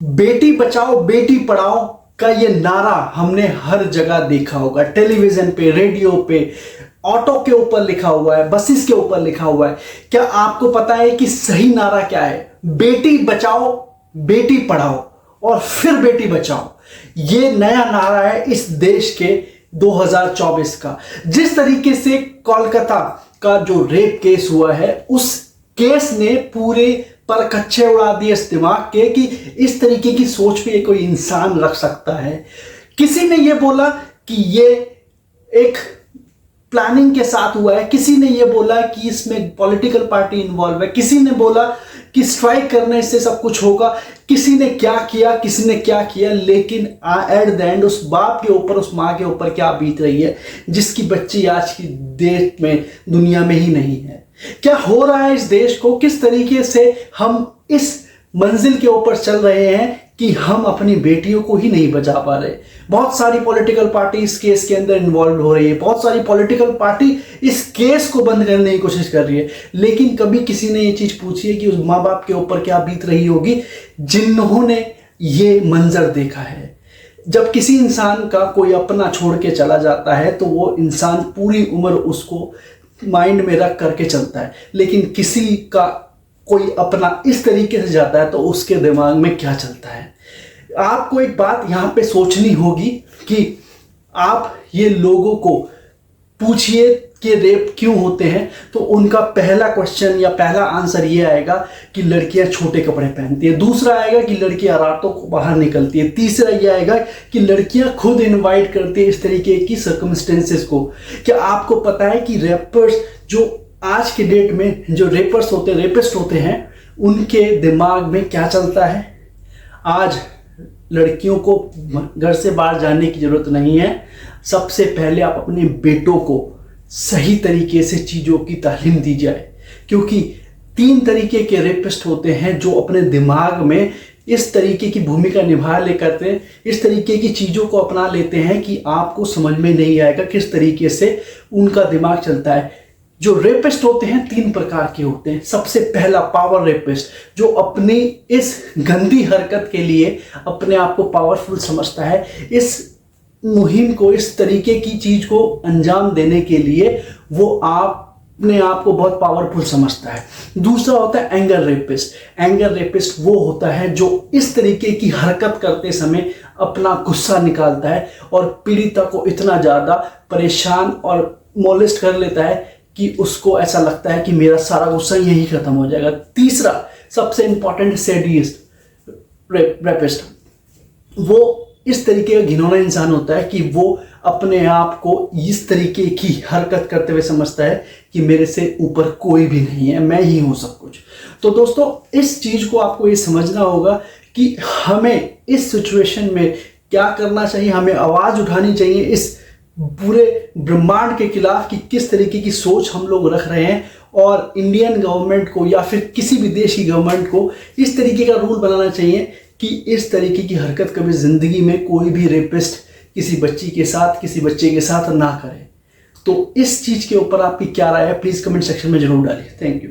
बेटी बचाओ बेटी पढ़ाओ का ये नारा हमने हर जगह देखा होगा, टेलीविजन पे, रेडियो पे, ऑटो के ऊपर लिखा हुआ है, बसेस के ऊपर लिखा हुआ है। क्या आपको पता है कि सही नारा क्या है? बेटी बचाओ बेटी पढ़ाओ और फिर बेटी बचाओ। ये नया नारा है इस देश के 2024 का। जिस तरीके से कोलकाता का जो रेप केस हुआ है, उस केस ने पूरे पर कच्चे उड़ा दिए इस दिमाग के कि इस तरीके की सोच पे कोई इंसान रख सकता है। किसी ने ये बोला कि ये एक प्लानिंग के साथ हुआ है, किसी ने ये बोला कि इसमें पॉलिटिकल पार्टी इन्वॉल्व है, किसी ने बोला कि स्ट्राइक करने से सब कुछ होगा, किसी ने क्या किया, किसी ने क्या किया। लेकिन एट द एंड उस बाप के ऊपर, उस माँ के ऊपर क्या बीत रही है जिसकी बच्ची आज की डेट में दुनिया में ही नहीं है। क्या हो रहा है इस देश को, किस तरीके से हम इस मंजिल के ऊपर चल रहे हैं कि हम अपनी बेटियों को ही नहीं बचा पा रहे। बहुत सारी पॉलिटिकल पार्टी इस केस के अंदर इन्वॉल्व हो रही है, बहुत सारी पॉलिटिकल पार्टी इस केस को बंद करने की कोशिश कर रही है। लेकिन कभी किसी ने ये चीज पूछी है कि उस माँ बाप के ऊपर क्या बीत रही होगी जिन्होंने ये मंजर देखा है। जब किसी इंसान का कोई अपना छोड़ के चला जाता है तो वो इंसान पूरी उम्र उसको माइंड में रख करके चलता है, लेकिन किसी का कोई अपना इस तरीके से जाता है तो उसके दिमाग में क्या चलता है। आपको एक बात यहाँ पे सोचनी होगी कि आप ये लोगों को पूछिए कि रेप क्यों होते हैं, तो उनका पहला क्वेश्चन या पहला आंसर ये आएगा कि लड़कियां छोटे कपड़े पहनती है, दूसरा आएगा कि लड़कियां रातों को बाहर निकलती है, तीसरा ये आएगा कि लड़कियां खुद इनवाइट करती है इस तरीके की सर्कमस्टेंसेस को। क्या आपको पता है कि रेपर्स, जो आज के डेट में जो रेपर्स होते हैं, रेपिस्ट होते हैं, उनके दिमाग में क्या चलता है? आज लड़कियों को घर से बाहर जाने की जरूरत नहीं है। सबसे पहले आप अपने बेटों को सही तरीके से चीज़ों की तालीम दी जाए, क्योंकि 3 तरीके के रेपिस्ट होते हैं जो अपने दिमाग में इस तरीके की भूमिका निभा ले करते हैं, इस तरीके की चीज़ों को अपना लेते हैं कि आपको समझ में नहीं आएगा किस तरीके से उनका दिमाग चलता है। जो रेपिस्ट होते हैं 3 प्रकार के होते हैं। सबसे पहला पावर रेपिस्ट, जो अपनी इस गंदी हरकत के लिए अपने आप को पावरफुल समझता है, इस मुहिम को, इस तरीके की चीज को अंजाम देने के लिए वो अपने आप को बहुत पावरफुल समझता है। दूसरा होता है एंगर रेपिस्ट। एंगर रेपिस्ट वो होता है जो इस तरीके की हरकत करते समय अपना गुस्सा निकालता है और पीड़िता को इतना ज्यादा परेशान और मोलेस्ट कर लेता है कि उसको ऐसा लगता है कि मेरा सारा गुस्सा यही खत्म हो जाएगा। तीसरा सबसे इंपॉर्टेंट सैडिस्ट रेपिस्ट, वो इस तरीके का घिनौना इंसान होता है कि वो अपने आप को इस तरीके की हरकत करते हुए समझता है कि मेरे से ऊपर कोई भी नहीं है, मैं ही हूं सब कुछ। तो दोस्तों, इस चीज को आपको ये समझना होगा कि हमें इस सिचुएशन में क्या करना चाहिए। हमें आवाज उठानी चाहिए इस पूरे ब्रह्मांड के खिलाफ कि किस तरीके की सोच हम लोग रख रहे हैं, और इंडियन गवर्नमेंट को या फिर किसी भी देश की गवर्नमेंट को इस तरीके का रूल बनाना चाहिए कि इस तरीके की हरकत कभी जिंदगी में कोई भी रेपिस्ट किसी बच्ची के साथ, किसी बच्चे के साथ ना करे। तो इस चीज के ऊपर आपकी क्या राय है, प्लीज कमेंट सेक्शन में जरूर डालिए। Thank you.